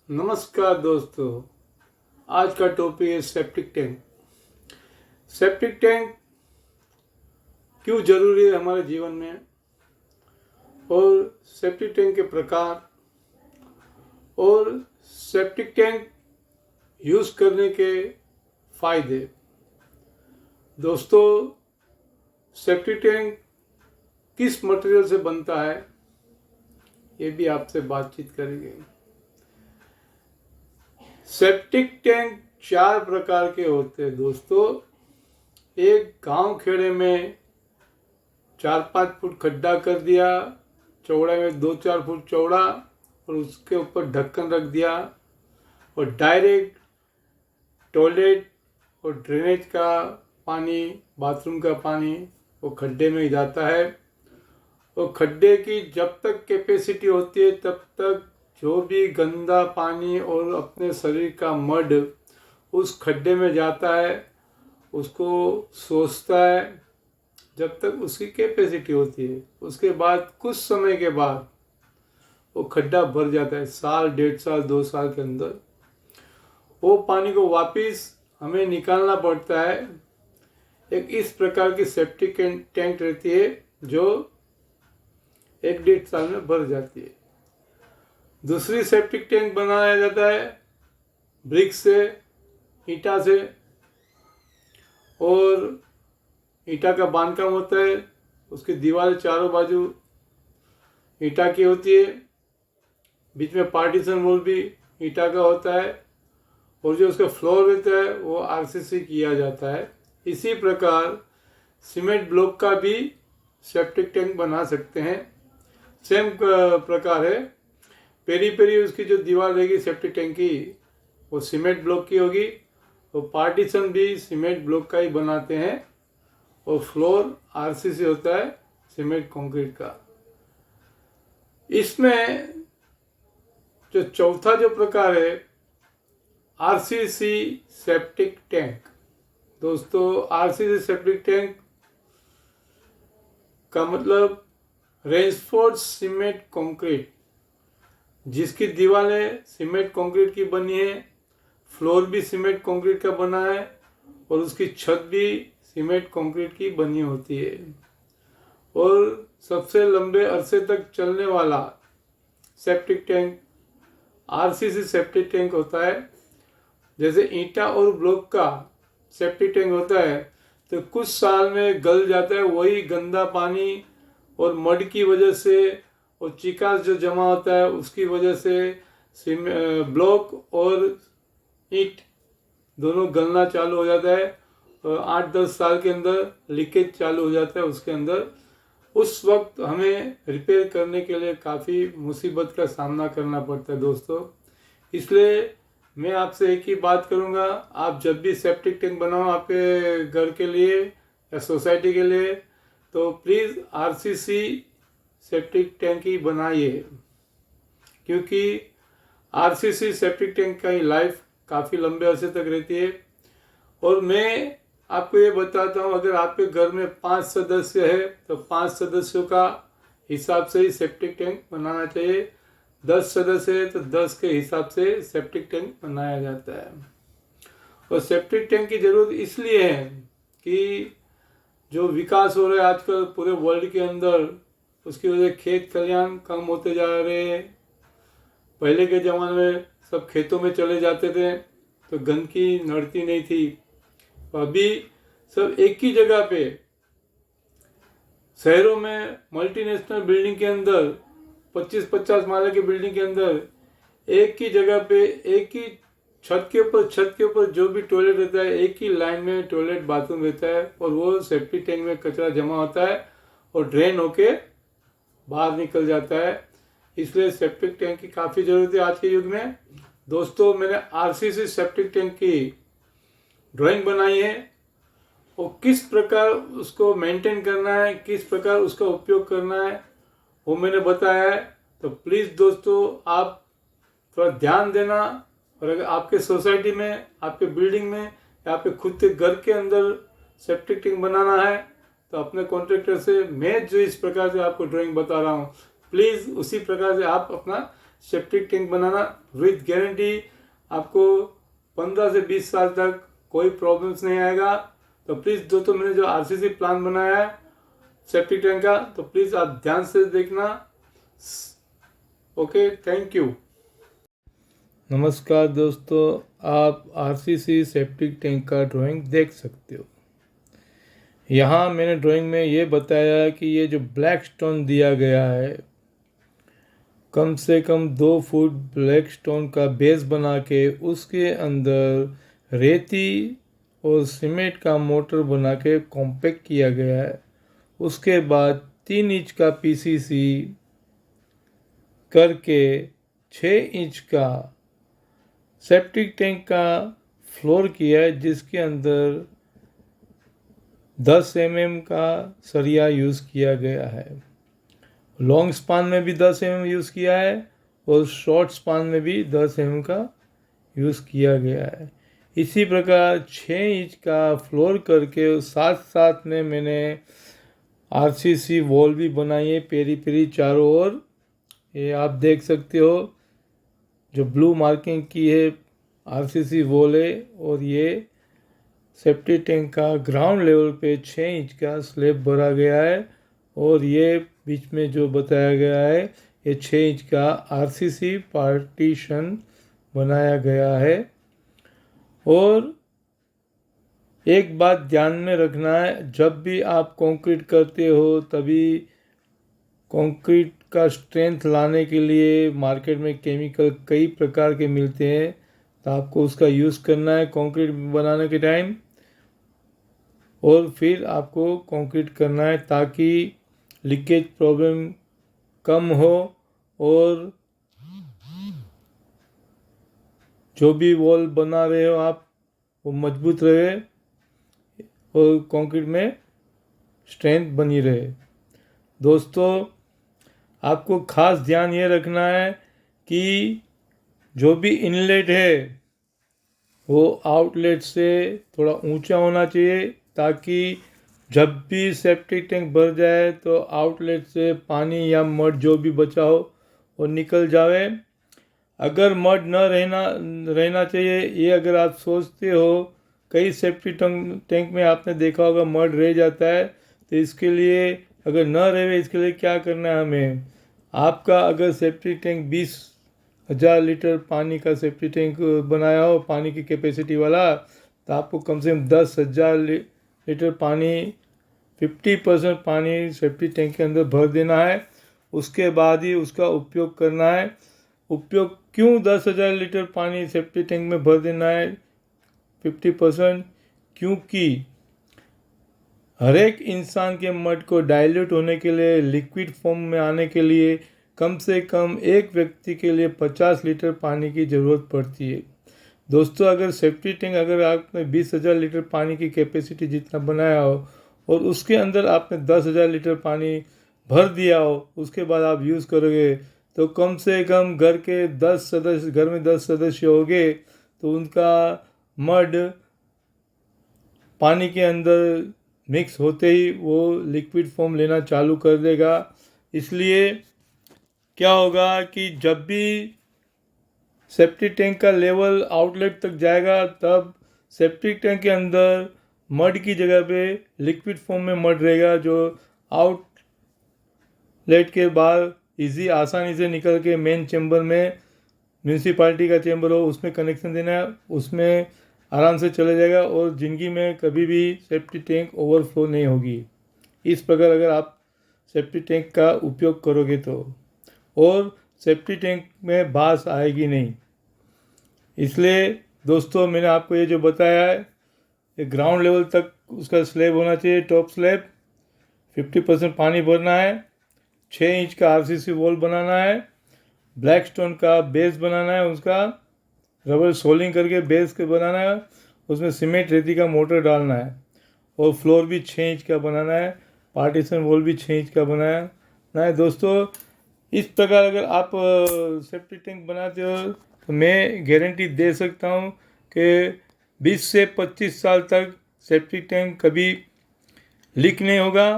नमस्कार दोस्तों। आज का टॉपिक है सेप्टिक टैंक। सेप्टिक टैंक क्यों जरूरी है हमारे जीवन में, और सेप्टिक टैंक के प्रकार, और सेप्टिक टैंक यूज़ करने के फायदे। दोस्तों, सेप्टिक टैंक किस मटेरियल से बनता है ये भी आपसे बातचीत करेंगे। सेप्टिक टैंक 4 प्रकार के होते हैं दोस्तों। एक गांव खेड़े में 4-5 फुट खड्डा कर दिया, चौड़ाई में 2-4 फुट चौड़ा, और उसके ऊपर ढक्कन रख दिया, और डायरेक्ट टॉयलेट और ड्रेनेज का पानी, बाथरूम का पानी वो खड्डे में ही जाता है। और खड्डे की जब तक कैपेसिटी होती है तब तक जो भी गंदा पानी और अपने शरीर का मड उस खड्डे में जाता है उसको सोचता है जब तक उसकी कैपेसिटी होती है। उसके बाद कुछ समय के बाद वो खड्डा भर जाता है, साल, 1.5 साल, 2 साल के अंदर वो पानी को वापस हमें निकालना पड़ता है। एक इस प्रकार की सेप्टिक टैंक रहती है जो 1-1.5 साल में भर जाती है। दूसरी सेप्टिक टैंक बनाया जाता है ब्रिक से, ईंटा से, और ईंटा का बांधकाम होता है। उसकी दीवार चारों बाजू ईंटा की होती है, बीच में पार्टीशन वॉल भी ईंटा का होता है, और जो उसका फ्लोर रहता है वो आरसीसी किया जाता है। इसी प्रकार सीमेंट ब्लॉक का भी सेप्टिक टैंक बना सकते हैं। सेम प्रकार है। पेरी उसकी जो दीवार रहेगी सेप्टिक टैंक की वो सीमेंट ब्लॉक की होगी, और पार्टीशन भी सीमेंट ब्लॉक का ही बनाते हैं, और फ्लोर आरसीसी होता है सीमेंट कंक्रीट का। इसमें जो चौथा जो प्रकार है आरसीसी सेप्टिक टैंक। दोस्तों, आरसीसी सेप्टिक टैंक का मतलब रेन्फोर्स्ड सीमेंट कंक्रीट, जिसकी दीवारें सीमेंट कंक्रीट की बनी है, फ्लोर भी सीमेंट कंक्रीट का बना है, और उसकी छत भी सीमेंट कंक्रीट की बनी होती है। और सबसे लंबे अरसे तक चलने वाला septic tank RCC septic tank होता है। जैसे ईंटा और ब्लॉक का सेप्टिक टैंक होता है तो कुछ साल में गल जाता है, वही गंदा पानी और मड की वजह से और चिकास जो जमा होता है उसकी वजह से ब्लॉक और ईंट दोनों गलना चालू हो जाता है, और 8-10 साल के अंदर लीकेज चालू हो जाता है उसके अंदर। उस वक्त हमें रिपेयर करने के लिए काफ़ी मुसीबत का सामना करना पड़ता है दोस्तों। इसलिए मैं आपसे एक ही बात करूंगा, आप जब भी सेप्टिक टैंक बनाओ आपके घर के लिए या सोसाइटी के लिए, तो प्लीज़ आरसीसी सेप्टिक टैंक ही बनाइए, क्योंकि आरसीसी सेप्टिक टैंक का ही लाइफ काफ़ी लंबे अरसे तक रहती है। और मैं आपको ये बताता हूँ, अगर आपके घर में 5 सदस्य है तो 5 सदस्यों का हिसाब से ही सेप्टिक टैंक बनाना चाहिए। 10 सदस्य है तो 10 के हिसाब से सेप्टिक टैंक बनाया जाता है। और सेप्टिक टैंक की ज़रूरत इसलिए है कि जो विकास हो रहा है आजकल पूरे वर्ल्ड के अंदर, उसकी वजह खेत खलिहान कम होते जा रहे हैं। पहले के ज़माने में सब खेतों में चले जाते थे तो गंदगी नड़ती नहीं थी। अभी सब एक ही जगह पे, शहरों में मल्टीनेशनल बिल्डिंग के अंदर, 25-50 माले की बिल्डिंग के अंदर एक ही जगह पे, एक ही छत के ऊपर जो भी टॉयलेट रहता है, एक ही लाइन में टॉयलेट बाथरूम रहता है, और वो सेप्टिक टैंक में कचरा जमा होता है और ड्रेन होके बाहर निकल जाता है। इसलिए सेप्टिक टैंक की काफ़ी ज़रूरत है आज के युग में। दोस्तों, मैंने आरसीसी सेप्टिक टैंक की ड्राइंग बनाई है, और किस प्रकार उसको मेंटेन करना है, किस प्रकार उसका उपयोग करना है वो मैंने बताया है। तो प्लीज़ दोस्तों, आप थोड़ा ध्यान देना, और अगर आपके सोसाइटी में, आपके बिल्डिंग में या आपके खुद के घर के अंदर सेप्टिक टैंक बनाना है तो अपने कॉन्ट्रैक्टर से मैं जो इस प्रकार से आपको ड्राइंग बता रहा हूँ, प्लीज़ उसी प्रकार से आप अपना septic tank banana with guarantee. आपको 15 से 20 साल तक कोई प्रॉब्लम्स नहीं आएगा। तो प्लीज़ दोस्तों, मैंने जो आरसीसी प्लान बनाया है सेप्टिक टैंक का, तो प्लीज़ आप ध्यान से देखना। Okay, thank you. नमस्कार दोस्तों, आप आरसीसी सेप्टिक टैंक का ड्राइंग देख सकते हो। यहाँ मैंने ड्राइंग में ये बताया कि ये जो ब्लैक स्टोन दिया गया है, कम से कम 2 फुट ब्लैक स्टोन का बेस बना के उसके अंदर रेती और सीमेंट का मोटर बना के कॉम्पैक्ट किया गया है। उसके बाद 3 इंच का पीसीसी करके 6 इंच का सेप्टिक टैंक का फ्लोर किया है, जिसके अंदर 10 mm का सरिया यूज़ किया गया है। लॉन्ग स्पान में भी 10 mm यूज़ किया है और शॉर्ट स्पान में भी 10 mm का यूज़ किया गया है। इसी प्रकार 6 इंच का फ्लोर करके साथ साथ में मैंने आरसीसी वॉल भी बनाई है पेरी पेरी चारों ओर। ये आप देख सकते हो, जो ब्लू मार्किंग की है आरसीसी वॉल है। और ये सेप्टिक टैंक का ग्राउंड लेवल पे 6 इंच का स्लैब भरा गया है। और ये बीच में जो बताया गया है, ये 6 इंच का आरसीसी पार्टीशन बनाया गया है। और एक बात ध्यान में रखना है, जब भी आप कंक्रीट करते हो तभी कंक्रीट का स्ट्रेंथ लाने के लिए मार्केट में केमिकल कई प्रकार के मिलते हैं, तो आपको उसका यूज़ करना है कंक्रीट बनाने के टाइम। और फिर आपको कंक्रीट करना है ताकि लीकेज प्रॉब्लम कम हो और जो भी वॉल बना रहे हो आप वो मजबूत रहे और कंक्रीट में स्ट्रेंथ बनी रहे। दोस्तों, आपको खास ध्यान ये रखना है कि जो भी इनलेट है वो आउटलेट से थोड़ा ऊंचा होना चाहिए, ताकि जब भी सेप्टिक टैंक भर जाए तो आउटलेट से पानी या मड जो भी बचा हो वो निकल जाए। अगर मड न रहना चाहिए, ये अगर आप सोचते हो, कई सेप्टिक टैंक में आपने देखा होगा मड रह जाता है, तो इसके लिए अगर न रहे इसके लिए क्या करना है हमें, आपका अगर सेप्टिक टैंक 20,000 लीटर पानी का सेप्टिक टैंक बनाया हो पानी की कैपेसिटी वाला, तो आपको कम से कम 10,000 लीटर पानी 50% पानी सेप्टिक टैंक के अंदर भर देना है। उसके बाद ही उसका उपयोग करना है। उपयोग क्यों 10,000 लीटर पानी सेप्टिक टैंक में भर देना है 50%? क्योंकि हर एक इंसान के मड को डाइल्यूट होने के लिए, लिक्विड फॉर्म में आने के लिए कम से कम एक व्यक्ति के लिए 50 लीटर पानी की ज़रूरत पड़ती है। दोस्तों, अगर सेप्टिक टैंक अगर आपने 20,000 लीटर पानी की कैपेसिटी जितना बनाया हो और उसके अंदर आपने 10,000 लीटर पानी भर दिया हो, उसके बाद आप यूज़ करोगे, तो कम से कम घर में 10 सदस्य होंगे, तो उनका मड पानी के अंदर मिक्स होते ही वो लिक्विड फॉर्म लेना चालू कर देगा। इसलिए क्या होगा कि जब भी सेप्टिक टैंक का लेवल आउटलेट तक जाएगा, तब सेप्टिक टैंक के अंदर मड की जगह पे लिक्विड फॉर्म में मड रहेगा, जो आउटलेट के बाद आसानी से निकल के मेन चैम्बर में, म्यूनिसिपालिटी का चैम्बर हो उसमें कनेक्शन देना है, उसमें आराम से चला जाएगा और ज़िंदगी में कभी भी सेप्टिक टैंक ओवरफ्लो नहीं होगी। इस प्रकार अगर आप सेप्टिक टैंक का उपयोग करोगे तो, और सेप्टिक टैंक में बास आएगी नहीं। इसलिए दोस्तों, मैंने आपको ये जो बताया है, ये ग्राउंड लेवल तक उसका स्लैब होना चाहिए, टॉप स्लैब, 50% पानी भरना है, 6 इंच का आरसीसी वॉल बनाना है, ब्लैक स्टोन का बेस बनाना है, उसका रबर सोलिंग करके बेस के बनाना है, उसमें सीमेंट रेती का मोटर डालना है, और फ्लोर भी 6 इंच का बनाना है, पार्टीशन वॉल भी 6 इंच का बनाना है। दोस्तों, इस प्रकार अगर आप सेप्टिक टैंक बनाते हो तो मैं गारंटी दे सकता हूँ कि 20 से 25 साल तक सेप्टिक टैंक कभी लीक नहीं होगा